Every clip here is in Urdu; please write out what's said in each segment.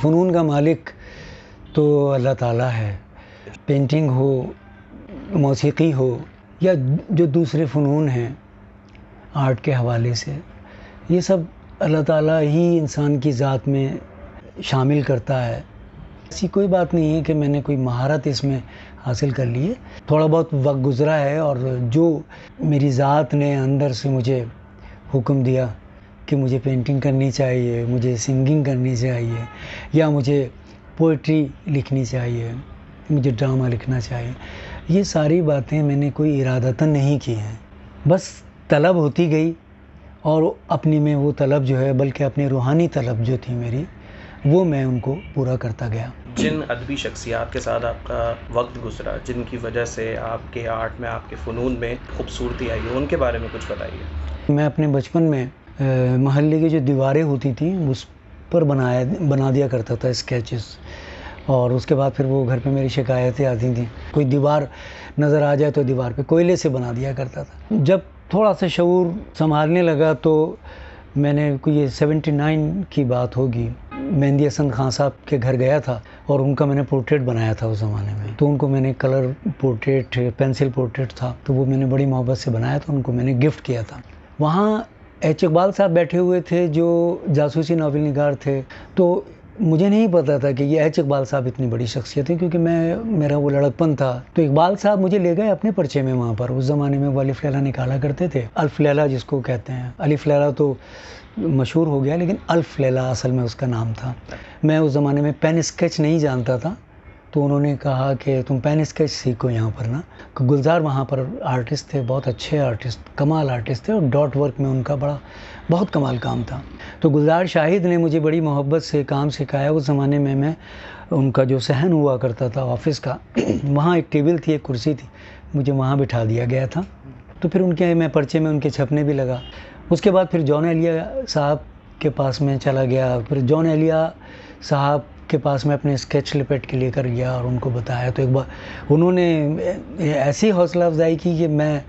فنون کا مالک تو اللہ تعالیٰ ہے. پینٹنگ ہو، موسیقی ہو یا جو دوسرے فنون ہیں آرٹ کے حوالے سے، یہ سب اللہ تعالیٰ ہی انسان کی ذات میں شامل کرتا ہے. ایسی کوئی بات نہیں ہے کہ میں نے کوئی مہارت اس میں حاصل کر لی ہے. تھوڑا بہت وقت گزرا ہے اور جو میری ذات نے اندر سے مجھے حکم دیا کہ مجھے پینٹنگ کرنی چاہیے، مجھے سنگنگ کرنی چاہیے، یا مجھے پوئٹری لکھنی چاہیے، مجھے ڈرامہ لکھنا چاہیے، یہ ساری باتیں میں نے کوئی ارادتاً نہیں کی ہیں. بس طلب ہوتی گئی اور اپنی میں وہ طلب جو ہے، بلکہ اپنی روحانی طلب جو تھی میری، وہ میں ان کو پورا کرتا گیا. جن ادبی شخصیات کے ساتھ آپ کا وقت گزرا، جن کی وجہ سے آپ کے آرٹ میں، آپ کے فنون میں خوبصورتی آئی ہے، ان کے بارے میں کچھ بتائیے. میں اپنے بچپن میں محلے کی جو دیواریں ہوتی تھیں اس پر بنا دیا کرتا تھا اسکیچز، اور اس کے بعد پھر وہ گھر پہ میری شکایتیں آتی تھیں. کوئی دیوار نظر آ جائے تو دیوار پہ کوئلے سے بنا دیا کرتا تھا. جب تھوڑا سا شعور سنبھالنے لگا تو میں نے کوئی یہ 79 کی بات ہوگی، مہندی حسن خان صاحب کے گھر گیا تھا اور ان کا میں نے پورٹریٹ بنایا تھا اس زمانے میں. تو ان کو میں نے کلر پورٹریٹ، پینسل پورٹریٹ تھا، تو وہ میں نے بڑی محبت سے بنایا تھا، ان کو میں نے گفٹ کیا تھا. وہاں ایچ اقبال صاحب بیٹھے ہوئے تھے جو جاسوسی ناول نگار تھے. تو مجھے نہیں پتا تھا کہ یہ ایچ اقبال صاحب اتنی بڑی شخصیت ہے، کیونکہ میرا وہ لڑکپن تھا. تو اقبال صاحب مجھے لے گئے اپنے پرچے میں. وہاں پر اس زمانے میں وہ الف لیلا نکالا کرتے تھے، الف لیلا جس کو کہتے ہیں. الف لیلا تو مشہور ہو گیا، لیکن الف لیلا اصل میں اس کا نام تھا. میں اس زمانے میں پین اسکیچ نہیں جانتا تھا، تو انہوں نے کہا کہ تم پین اسکیچ سیکھو یہاں پر نا. گلزار وہاں پر آرٹسٹ تھے، بہت اچھے آرٹسٹ، کمال آرٹسٹ تھے، اور ڈاٹ ورک میں ان کا بہت کمال کام تھا. تو گلزار شاہد نے مجھے بڑی محبت سے کام سکھایا. اس زمانے میں ان کا جو صحن ہوا کرتا تھا آفس کا، وہاں ایک ٹیبل تھی، ایک کرسی تھی، مجھے وہاں بٹھا دیا گیا تھا. تو پھر ان کے میں پرچے میں ان کے چھپنے بھی لگا. اس کے بعد پھر جون ایلیا صاحب کے پاس میں چلا گیا. پھر جون ایلیا صاحب کے پاس میں اپنے اسکیچ لپیٹ کے لے کر گیا اور ان کو بتایا. تو ایک بار انہوں نے ایسی حوصلہ افزائی کی کہ میں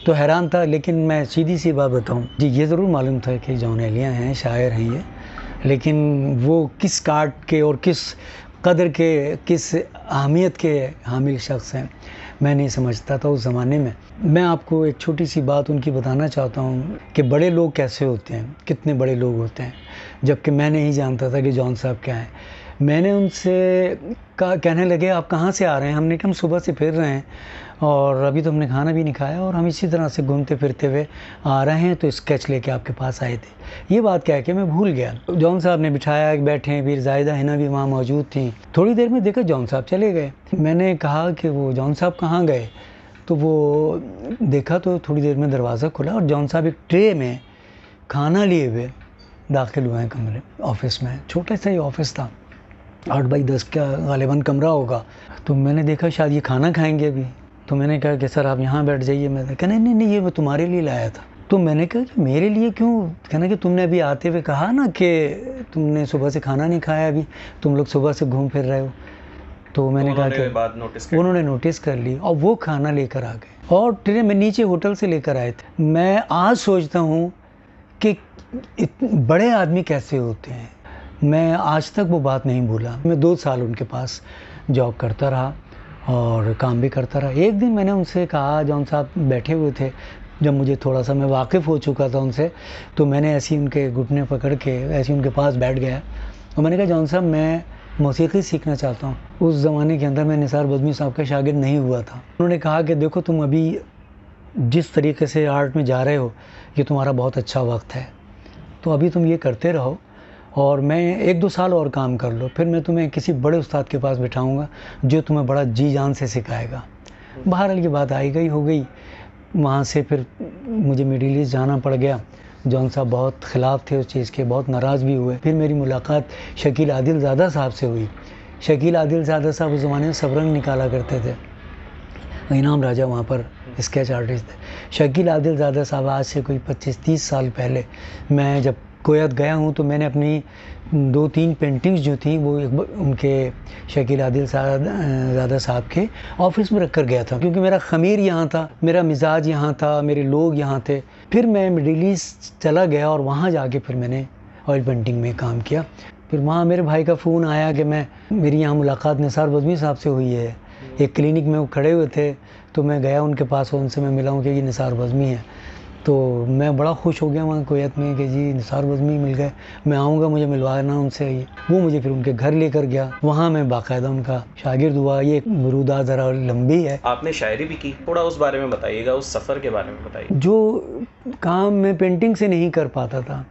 تو حیران تھا. لیکن میں سیدھی سی بات بتاؤں جی، یہ ضرور معلوم تھا کہ جون ایلیا ہیں، شاعر ہیں یہ، لیکن وہ کس کارٹ کے اور کس قدر کے، کس اہمیت کے حامل شخص ہیں، میں نہیں سمجھتا تھا اس زمانے میں. میں آپ کو ایک چھوٹی سی بات ان کی بتانا چاہتا ہوں کہ بڑے لوگ کیسے ہوتے ہیں، کتنے بڑے لوگ ہوتے ہیں، جبکہ میں نہیں جانتا تھا کہ جون صاحب کیا ہیں. میں نے ان سے کہنے لگے آپ کہاں سے آ رہے ہیں؟ ہم نے کہا ہم صبح سے پھر رہے ہیں اور ابھی تو ہم نے کھانا بھی نہیں کھایا اور ہم اسی طرح سے گھومتے پھرتے ہوئے آ رہے ہیں، تو اسکیچ لے کے آپ کے پاس آئے تھے. یہ بات کیا ہے کہ میں بھول گیا. جون صاحب نے بٹھایا، بیٹھے، پھر زاہدہ حنا بھی وہاں موجود تھیں. تھوڑی دیر میں دیکھا جون صاحب چلے گئے. میں نے کہا کہ وہ جون صاحب کہاں گئے؟ تو وہ دیکھا تو تھوڑی دیر میں دروازہ کھلا اور جون صاحب ایک ٹرے میں کھانا لیے ہوئے داخل ہوئے ہیں کمرے آفس میں. چھوٹا سا ہی آفس تھا، 8x10 کا غالباً کمرہ ہوگا. تو میں نے دیکھا شاید یہ کھانا کھائیں گے ابھی. تو میں نے کہا کہ سر آپ یہاں بیٹھ جائیے. میں نے کہا نہیں یہ میں تمہارے لیے لایا تھا. تو میں نے کہا کہ میرے لیے کیوں؟ کہنا کہ تم نے ابھی آتے ہوئے کہا نا کہ تم نے صبح سے کھانا نہیں کھایا، ابھی تم لوگ صبح سے گھوم پھر رہے ہو. تو میں نے کہا کہ انہوں نے نوٹس کر لی اور وہ کھانا لے کر آ گئے اور ٹرے میں نیچے ہوٹل سے لے کر آئے تھے. میں آج سوچتا ہوں کہ بڑے آدمی کیسے ہوتے ہیں. میں آج تک وہ بات نہیں بھولا. میں 2 سال ان کے پاس جاب کرتا رہا اور کام بھی کرتا رہا. ایک دن میں نے ان سے کہا، جون صاحب بیٹھے ہوئے تھے، جب مجھے تھوڑا سا میں واقف ہو چکا تھا ان سے، تو میں نے ایسے ہی ان کے گھٹنے پکڑ کے ایسے ان کے پاس بیٹھ گیا اور میں نے کہا جون صاحب میں موسیقی سیکھنا چاہتا ہوں. اس زمانے کے اندر میں نثار بزمی صاحب کا شاگرد نہیں ہوا تھا. انہوں نے کہا کہ دیکھو تم ابھی جس طریقے سے آرٹ میں جا رہے ہو یہ تمہارا بہت اچھا وقت ہے، تو ابھی تم یہ کرتے رہو اور میں 1-2 سال اور کام کر لو، پھر میں تمہیں کسی بڑے استاد کے پاس بٹھاؤں گا جو تمہیں بڑا جی جان سے سکھائے گا. بہرحال یہ بات آئی گئی ہو گئی. وہاں سے پھر مجھے مڈل ایسٹ جانا پڑ گیا. جون صاحب بہت خلاف تھے اس چیز کے، بہت ناراض بھی ہوئے. پھر میری ملاقات شکیل عادل زادہ صاحب سے ہوئی. شکیل عادل زادہ صاحب اس زمانے میں سبرنگ نکالا کرتے تھے، انعام راجہ وہاں پر اسکیچ آرٹسٹ تھے. شکیل عادل زادہ صاحب آج سے کوئی 25-30 سال پہلے میں جب کویت گیا ہوں تو میں نے اپنی 2-3 پینٹنگز جو تھیں وہ ان کے شکیل عادل زادہ صاحب کے آفس میں رکھ کر گیا تھا، کیونکہ میرا خمیر یہاں تھا، میرا مزاج یہاں تھا، میرے لوگ یہاں تھے. پھر میں مڈل ایسٹ چلا گیا اور وہاں جا کے پھر میں نے آئل پینٹنگ میں کام کیا. پھر وہاں میرے بھائی کا فون آیا کہ میری یہاں ملاقات نثار بزمی صاحب سے ہوئی ہے. ایک کلینک میں وہ کھڑے ہوئے تھے تو میں گیا ان کے پاس اور ان سے میں ملا ہوں کہ یہ نثار بزمی ہے. تو میں بڑا خوش ہو گیا وہاں کویت میں کہ جی نثار بزمی مل گئے, میں آؤں گا, مجھے ملوانا ان سے. وہ مجھے پھر ان کے گھر لے کر گیا, وہاں میں باقاعدہ ان کا شاگرد ہوا. یہ مرودات ذرا لمبی ہے. آپ نے شاعری بھی کی, تھوڑا اس بارے میں بتائیے گا, اس سفر کے بارے میں بتائیے. جو کام میں پینٹنگ سے نہیں کر پاتا تھا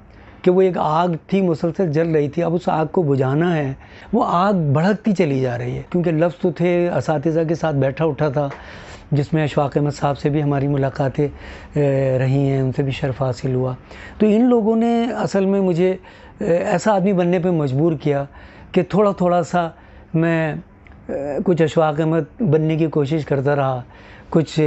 کہ وہ ایک آگ تھی مسلسل جل رہی تھی, اب اس آگ کو بجھانا ہے, وہ آگ بھڑکتی چلی جا رہی ہے. کیونکہ لفظ تو تھے, اساتذہ کے ساتھ بیٹھا اٹھا تھا جس میں اشفاق احمد صاحب سے بھی ہماری ملاقاتیں رہی ہیں, ان سے بھی شرف حاصل ہوا. تو ان لوگوں نے اصل میں مجھے ایسا آدمی بننے پہ مجبور کیا کہ تھوڑا تھوڑا سا میں کچھ اشفاق احمد بننے کی کوشش کرتا رہا, کچھ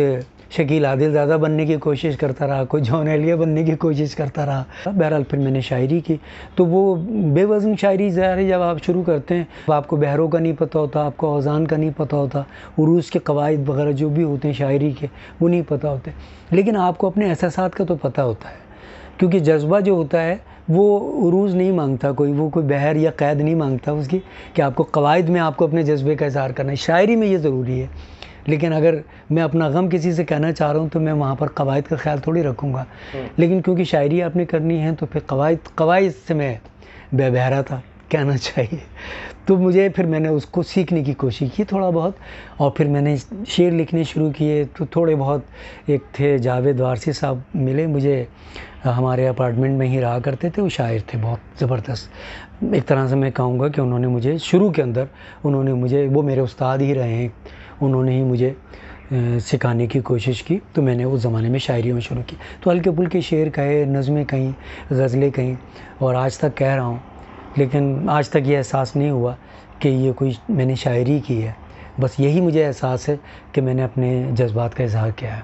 شکیل عادل زادہ بننے کی کوشش کرتا رہا, کچھ جون ایلیا بننے کی کوشش کرتا رہا. بہرحال پھر میں نے شاعری کی. تو وہ بے وزن شاعری ظاہر ہے جب آپ شروع کرتے ہیں آپ کو بحروں کا نہیں پتہ ہوتا, آپ کو اوزان کا نہیں پتہ ہوتا, عروض کے قواعد وغیرہ جو بھی ہوتے ہیں شاعری کے وہ نہیں پتہ ہوتے, لیکن آپ کو اپنے احساسات کا تو پتہ ہوتا ہے. کیونکہ جذبہ جو ہوتا ہے وہ عروض نہیں مانگتا, وہ کوئی بحر یا قید نہیں مانگتا اس کی کہ آپ کو قواعد میں آپ کو اپنے جذبے کا اظہار کرنا ہے. شاعری میں یہ ضروری ہے, لیکن اگر میں اپنا غم کسی سے کہنا چاہ رہا ہوں تو میں وہاں پر قواعد کا خیال تھوڑی رکھوں گا. لیکن کیونکہ شاعری آپ نے کرنی ہے تو پھر قواعد سے میں بے بہرا تھا, کہنا چاہیے. تو پھر میں نے اس کو سیکھنے کی کوشش کی تھوڑا بہت, اور پھر میں نے شعر لکھنے شروع کیے. تو تھوڑے بہت ایک تھے جاوید وارسی صاحب ملے مجھے, ہمارے اپارٹمنٹ میں ہی رہا کرتے تھے, وہ شاعر تھے بہت زبردست. ایک طرح سے میں کہوں گا کہ انہوں نے مجھے شروع کے اندر وہ میرے استاد ہی رہے ہیں, انہوں نے ہی مجھے سکھانے کی کوشش کی. تو میں نے اس زمانے میں شاعری میں شروع کی. تو ہلکے پھلکے شعر کہے, نظمیں کہیں, غزلیں کہیں, اور آج تک کہہ رہا ہوں. لیکن آج تک یہ احساس نہیں ہوا کہ یہ کوئی میں نے شاعری کی ہے. بس یہی مجھے احساس ہے کہ میں نے اپنے جذبات کا اظہار کیا ہے.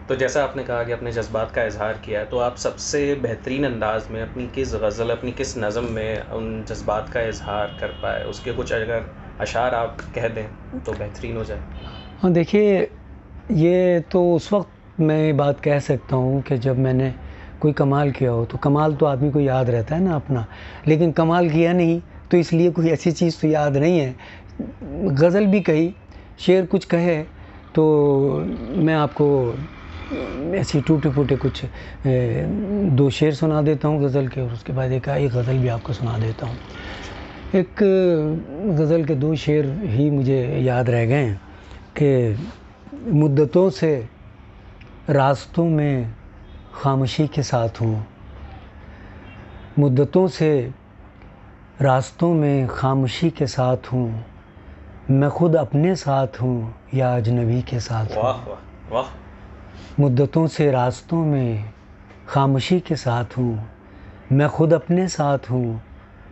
تو جیسا آپ نے کہا کہ اپنے جذبات کا اظہار کیا ہے, تو آپ سب سے بہترین انداز میں اپنی کس غزل, اپنی کس نظم میں ان جذبات کا اظہار کر پائے؟ اس کے کچھ اگر اشعار آپ کہہ دیں تو بہترین ہو جائے. ہاں دیکھیے, یہ تو اس وقت میں یہ بات کہہ سکتا ہوں کہ جب میں نے کوئی کمال کیا ہو. تو کمال تو آدمی کو یاد رہتا ہے نا اپنا, لیکن کمال کیا نہیں تو اس لیے کوئی ایسی چیز تو یاد نہیں ہے. غزل بھی کہی, شعر کچھ کہے, تو میں آپ کو ایسی ٹوٹے پھوٹے کچھ 2 شعر سنا دیتا ہوں غزل کے, اور اس کے بعد ایک غزل بھی آپ کو سنا دیتا ہوں. ایک غزل کے 2 شعر ہی مجھے یاد رہ گئے ہیں کہ مدتوں سے راستوں میں خاموشی کے ساتھ ہوں, مدتوں سے راستوں میں خاموشی کے ساتھ ہوں, میں خود اپنے ساتھ ہوں یا اجنبی کے ساتھ ہوں. واہ واہ واہ. مدتوں سے راستوں میں خاموشی کے ساتھ ہوں, میں خود اپنے ساتھ ہوں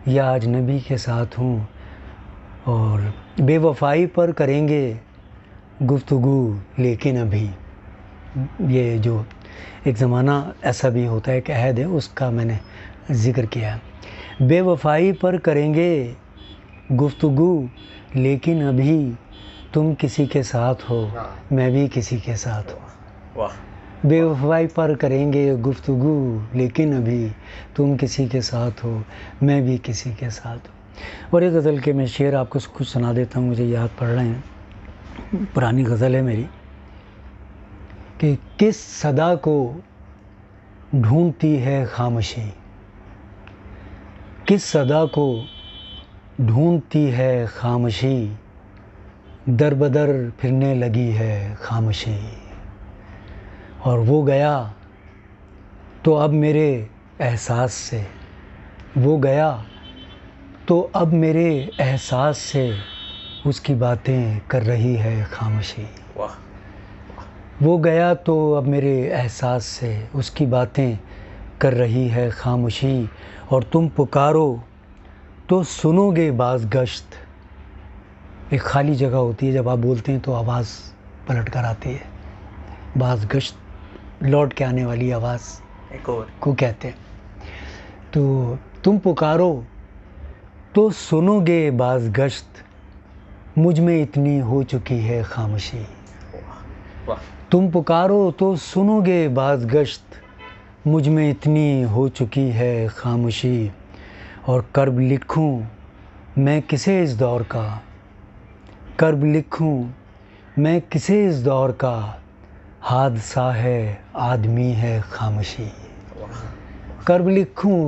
یا اجنبی کے ساتھ ہوں, اور بے وفائی پر کریں گے گفتگو لیکن ابھی. یہ جو ایک زمانہ ایسا بھی ہوتا ہے کہ عہد ہے, اس کا میں نے ذکر کیا ہے. بے وفائی پر کریں گے گفتگو لیکن ابھی تم کسی کے ساتھ ہو میں بھی کسی کے ساتھ ہوں. بے وفائی پر کریں گے گفتگو لیکن ابھی تم کسی کے ساتھ ہو میں بھی کسی کے ساتھ ہوں. اور ایک غزل کے میں شعر آپ کو کچھ سنا دیتا ہوں, مجھے یاد پڑ رہے ہیں, پرانی غزل ہے میری, کہ کس صدا کو ڈھونڈتی ہے خاموشی, کس صدا کو ڈھونڈتی ہے خاموشی, در بدر پھرنے لگی ہے خاموشی. اور وہ گیا تو اب میرے احساس سے, وہ گیا تو اب میرے احساس سے اس کی باتیں کر رہی ہے خاموشی. وہ گیا تو اب میرے احساس سے اس کی باتیں کر رہی ہے خاموشی. اور تم پکارو تو سنو گے باز گشت. ایک خالی جگہ ہوتی ہے, جب آپ بولتے ہیں تو آواز پلٹ کر آتی ہے, باز گشت لوٹ کے آنے والی آواز کو کہتے ہیں. تو تم پکارو تو سنو گے باز گشت, مجھ میں اتنی ہو چکی ہے خاموشی. تم پکارو تو سنو گے باز گشت, مجھ میں اتنی ہو چکی ہے خاموشی. اور کرب لکھوں میں کسے اس دور کا، کرب لکھوں میں کسے اس دور کا، حادثہ ہے آدمی ہے خاموشی. کرب لکھوں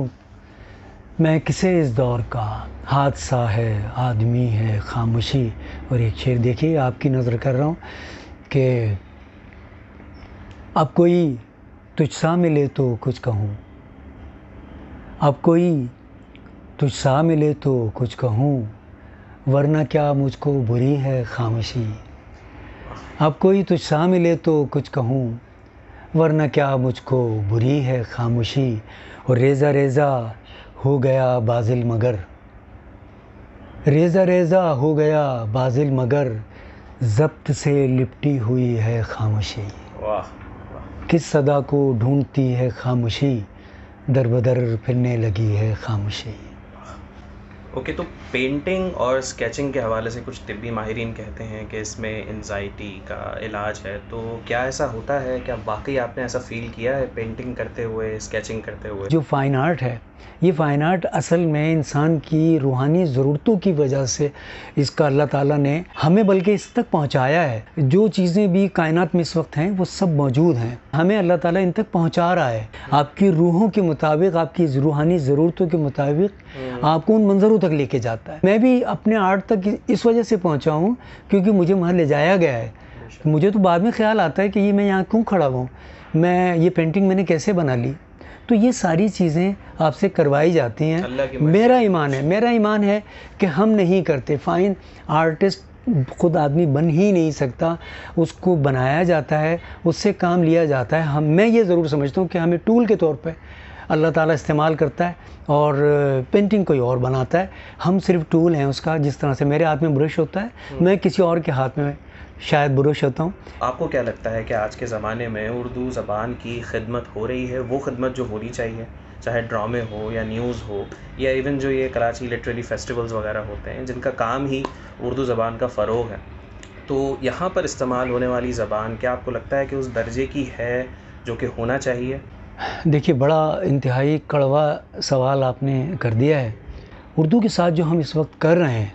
میں کسے اس دور کا، حادثہ ہے آدمی ہے خاموشی. اور ایک شعر دیکھیے، آپ کی نظر کر رہا ہوں کہ اب کوئی تجھ سا ملے تو کچھ کہوں، اب کوئی تجھ سا ملے تو کچھ کہوں، ورنہ کیا مجھ کو بری ہے خاموشی. اب کوئی تجھ سا ملے تو کچھ کہوں، ورنہ کیا مجھ کو بری ہے خاموشی. اور ریزہ ریزہ ہو گیا بازل مگر، ریزہ ریزہ ہو گیا بازل مگر، ضبط سے لپٹی ہوئی ہے خاموشی. کس صدا کو ڈھونڈتی ہے خاموشی، در بدر پھرنے لگی ہے خاموشی. اوکے، تو پینٹنگ اور اسکیچنگ کے حوالے سے کچھ طبی ماہرین کہتے ہیں کہ اس میں انزائٹی کا علاج ہے، تو کیا ایسا ہوتا ہے؟ کیا واقعی آپ نے ایسا فیل کیا ہے پینٹنگ کرتے ہوئے، اسکیچنگ کرتے ہوئے؟ جو فائن آرٹ ہے، یہ فائن آرٹ اصل میں انسان کی روحانی ضرورتوں کی وجہ سے اس کا اللہ تعالیٰ نے ہمیں بلکہ اس تک پہنچایا ہے. جو چیزیں بھی کائنات میں اس وقت ہیں وہ سب موجود ہیں، ہمیں اللہ تعالیٰ ان تک پہنچا رہا ہے. آپ کی روحوں کے مطابق، آپ کی روحانی ضرورتوں کے مطابق آپ کو ان منظروں تک لے کے جاتا ہے. میں بھی اپنے آرٹ تک اس وجہ سے پہنچا ہوں کیونکہ مجھے وہاں لے جایا گیا ہے. مجھے تو بعد میں خیال آتا ہے کہ یہ میں یہاں کیوں کھڑا ہوں، میں یہ پینٹنگ میں نے کیسے بنا لی. تو یہ ساری چیزیں آپ سے کروائی جاتی ہیں. میرا ایمان ہے کہ ہم نہیں کرتے. فائن آرٹسٹ خود آدمی بن ہی نہیں سکتا، اس کو بنایا جاتا ہے، اس سے کام لیا جاتا ہے. میں یہ ضرور سمجھتا ہوں کہ ہمیں ٹول کے طور پہ اللہ تعالیٰ استعمال کرتا ہے اور پینٹنگ کوئی اور بناتا ہے. ہم صرف ٹول ہیں اس کا. جس طرح سے میرے ہاتھ میں برش ہوتا ہے، میں کسی اور کے ہاتھ میں شاید برش ہوتا ہوں. آپ کو کیا لگتا ہے کہ آج کے زمانے میں اردو زبان کی خدمت ہو رہی ہے، وہ خدمت جو ہونی چاہیے، چاہے ڈرامے ہو یا نیوز ہو یا ایون جو یہ کراچی لٹریری فیسٹیولز وغیرہ ہوتے ہیں جن کا کام ہی اردو زبان کا فروغ ہے، تو یہاں پر استعمال ہونے والی زبان کیا آپ کو لگتا ہے کہ اس درجے کی ہے جو کہ ہونا چاہیے؟ دیکھیے، بڑا انتہائی کڑوا سوال آپ نے کر دیا ہے. اردو کے ساتھ جو ہم اس وقت کر رہے ہیں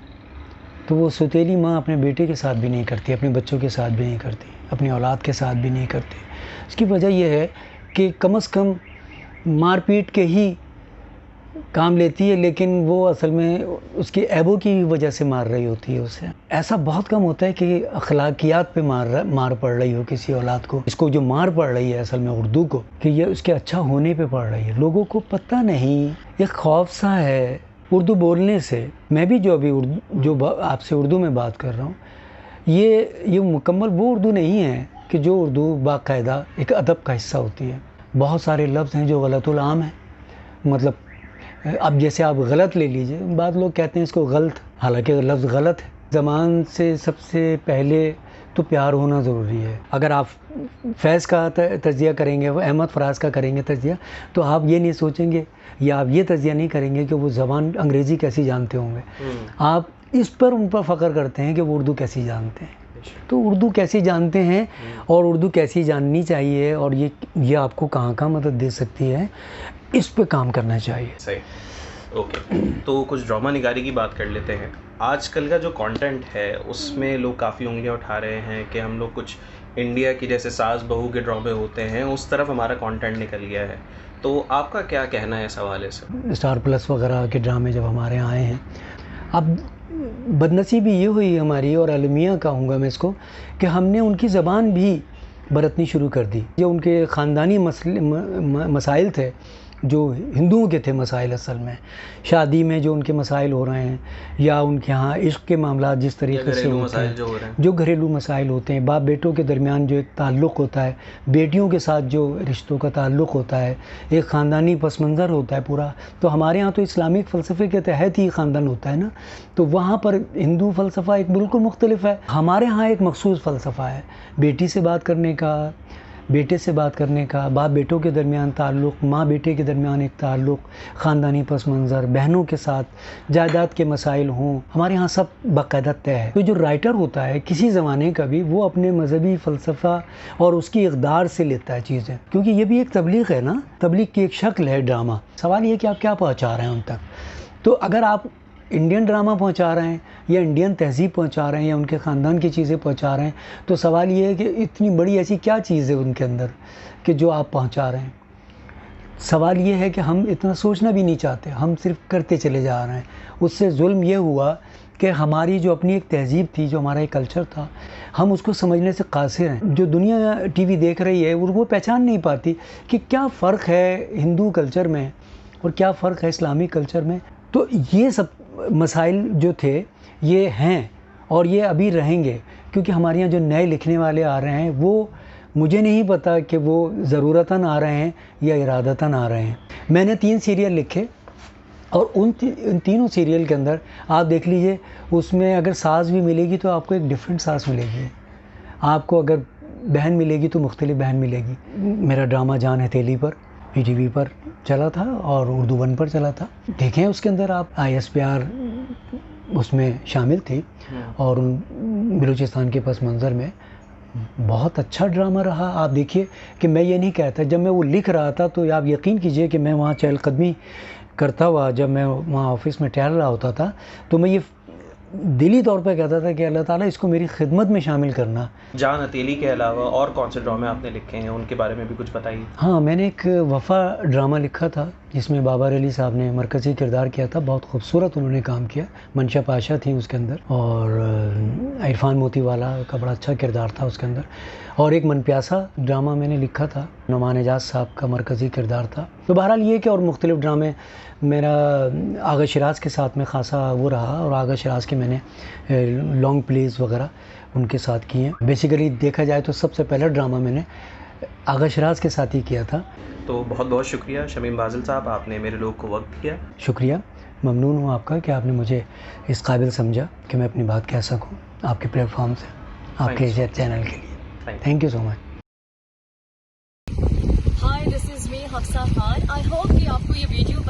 تو وہ سوتیلی ماں اپنے بیٹے کے ساتھ بھی نہیں کرتی، اپنے بچوں کے ساتھ بھی نہیں کرتی، اپنی اولاد کے ساتھ بھی نہیں کرتی. اس کی وجہ یہ ہے کہ کم از کم مار پیٹ کے ہی کام لیتی ہے، لیکن وہ اصل میں اس کی عیبوں کی وجہ سے مار رہی ہوتی ہے اسے. ایسا بہت کم ہوتا ہے کہ اخلاقیات پہ مار پڑ رہی ہو کسی اولاد کو. اس کو جو مار پڑ رہی ہے اصل میں اردو کو، کہ یہ اس کے اچھا ہونے پہ پڑ رہی ہے. لوگوں کو پتہ نہیں، ایک خوف سا ہے اردو بولنے سے. میں بھی جو ابھی جو آپ سے اردو میں بات کر رہا ہوں، یہ مکمل وہ اردو نہیں ہے کہ جو اردو باقاعدہ ایک ادب کا حصہ ہوتی ہے. بہت سارے لفظ ہیں جو غلط العام ہیں. مطلب اب جیسے آپ غلط لے لیجئے، بعض لوگ کہتے ہیں اس کو غلط، حالانکہ لفظ غلط ہے. زبان سے سب سے پہلے تو پیار ہونا ضروری ہے. اگر آپ فیض کا تجزیہ کریں گے، احمد فراز کا کریں گے تجزیہ، تو آپ یہ نہیں سوچیں گے یا آپ یہ تجزیہ نہیں کریں گے کہ وہ زبان انگریزی کیسی جانتے ہوں گے. آپ اس پر ان پر فخر کرتے ہیں کہ وہ اردو کیسی جانتے ہیں. تو اردو کیسی جانتے ہیں اور اردو کیسی جاننی چاہیے، اور یہ آپ کو کہاں مدد دے سکتی ہے، اس پہ کام کرنا چاہیے. صحیح. اوکے، تو کچھ ڈرامہ نگاری کی بات کر لیتے ہیں. آج کل کا جو کانٹینٹ ہے اس میں لوگ کافی انگلیاں اٹھا رہے ہیں کہ ہم لوگ کچھ انڈیا کی جیسے ساس بہو کے ڈرامے ہوتے ہیں اس طرف ہمارا کانٹینٹ نکل گیا ہے. تو آپ کا کیا کہنا ہے اس حوالے سے؟ اسٹار پلس وغیرہ کے ڈرامے جب ہمارے یہاں آئے ہیں، اب بدنصیبی یہ ہوئی ہماری، اور المیہ کہوں گا میں اس کو، کہ ہم نے ان کی زبان بھی برتنی شروع کر دی. جو ان کے خاندانی مسائل تھے، جو ہندوؤں کے تھے مسائل، اصل میں شادی میں جو ان کے مسائل ہو رہے ہیں، یا ان کے ہاں عشق کے معاملات جس طریقے سے ہوتے ہیں، جو گھریلو مسائل ہوتے ہیں، باپ بیٹوں کے درمیان جو ایک تعلق ہوتا ہے، بیٹیوں کے ساتھ جو رشتوں کا تعلق ہوتا ہے، ایک خاندانی پس منظر ہوتا ہے پورا. تو ہمارے ہاں تو اسلامک فلسفے کے تحت ہی خاندان ہوتا ہے نا، تو وہاں پر ہندو فلسفہ ایک بالکل مختلف ہے. ہمارے ہاں ایک مخصوص فلسفہ ہے بیٹی سے بات کرنے کا، بیٹے سے بات کرنے کا، باپ بیٹوں کے درمیان تعلق، ماں بیٹے کے درمیان ایک تعلق، خاندانی پس منظر، بہنوں کے ساتھ جائیداد کے مسائل ہوں، ہمارے ہاں سب باقاعدہ طے ہے. تو جو رائٹر ہوتا ہے کسی زمانے کا بھی، وہ اپنے مذہبی فلسفہ اور اس کی اقدار سے لیتا ہے چیزیں، کیونکہ یہ بھی ایک تبلیغ ہے نا، تبلیغ کی ایک شکل ہے ڈرامہ. سوال یہ کہ آپ کیا پہنچا رہے ہیں ان تک. تو اگر آپ انڈین ڈرامہ پہنچا رہے ہیں یا انڈین تہذیب پہنچا رہے ہیں یا ان کے خاندان کی چیزیں پہنچا رہے ہیں تو سوال یہ ہے کہ اتنی بڑی ایسی کیا چیز ہے ان کے اندر کہ جو آپ پہنچا رہے ہیں. سوال یہ ہے کہ ہم اتنا سوچنا بھی نہیں چاہتے, ہم صرف کرتے چلے جا رہے ہیں. اس سے ظلم یہ ہوا کہ ہماری جو اپنی ایک تہذیب تھی, جو ہمارا ایک کلچر تھا, ہم اس کو سمجھنے سے قاصر ہیں. جو دنیا ٹی وی دیکھ رہی ہے وہ پہچان نہیں پاتی کہ کیا فرق ہے ہندو کلچر میں اور کیا فرق ہے اسلامی کلچر میں. تو یہ سب مسائل جو تھے یہ ہیں اور یہ ابھی رہیں گے, کیونکہ ہمارے یہاں جو نئے لکھنے والے آ رہے ہیں وہ مجھے نہیں پتا کہ وہ ضرورتاً آ رہے ہیں یا ارادتاً آ رہے ہیں. میں نے 3 سیریل لکھے اور ان تینوں سیریل کے اندر آپ دیکھ لیجئے, اس میں اگر ساز بھی ملے گی تو آپ کو ایک ڈیفرنٹ ساز ملے گی, آپ کو اگر بہن ملے گی تو مختلف بہن ملے گی. میرا ڈرامہ جان ہتھیلی پر PTV پر چلا تھا اور اردو 1 پر چلا تھا. دیکھیں اس کے اندر آپ ISPR اس میں شامل تھی اور بلوچستان کے پس منظر میں بہت اچھا ڈرامہ رہا. آپ دیکھیے کہ میں یہ نہیں کہتا, جب میں وہ لکھ رہا تھا تو آپ یقین کیجئے کہ میں وہاں چہل قدمی کرتا ہوا, جب میں وہاں آفس میں ٹہل رہا ہوتا تھا تو میں یہ دلی طور پہ کہتا تھا کہ اللہ تعالیٰ اس کو میری خدمت میں شامل کرنا. جان ہتھیلی کے علاوہ اور کون سے ڈرامے آپ نے لکھے ہیں, ان کے بارے میں بھی کچھ بتائیے. ہاں, میں نے ایک وفا ڈرامہ لکھا تھا جس میں بابر علی صاحب نے مرکزی کردار کیا تھا. بہت خوبصورت انہوں نے کام کیا. منشا پاشا تھی اس کے اندر اور عرفان موتی والا کا بڑا اچھا کردار تھا اس کے اندر. اور ایک من پیاسا ڈرامہ میں نے لکھا تھا, نعمان اعجاز صاحب کا مرکزی کردار تھا. تو بہرحال یہ کہ اور مختلف ڈرامے میرا آغا شیراز کے ساتھ میں خاصا وہ رہا, اور آغا شیراز کے میں نے لانگ پلیز وغیرہ ان کے ساتھ کیے ہیں. بیسیکلی دیکھا جائے تو سب سے پہلا ڈرامہ میں نے آغا شیراز کے ساتھ ہی کیا تھا. تو بہت بہت شکریہ شمیم بازل صاحب, آپ نے میرے لوگ کو وقت دیا. شکریہ, ممنون ہوں آپ کا کہ آپ نے مجھے اس قابل سمجھا کہ میں اپنی بات کہہ سکوں آپ کے پلیٹ فارم سے, آپ کے چینل کے لیے. Thank you so much. High, this is me Hafsa Khan. I hope کہ آپ کو یہ ویڈیو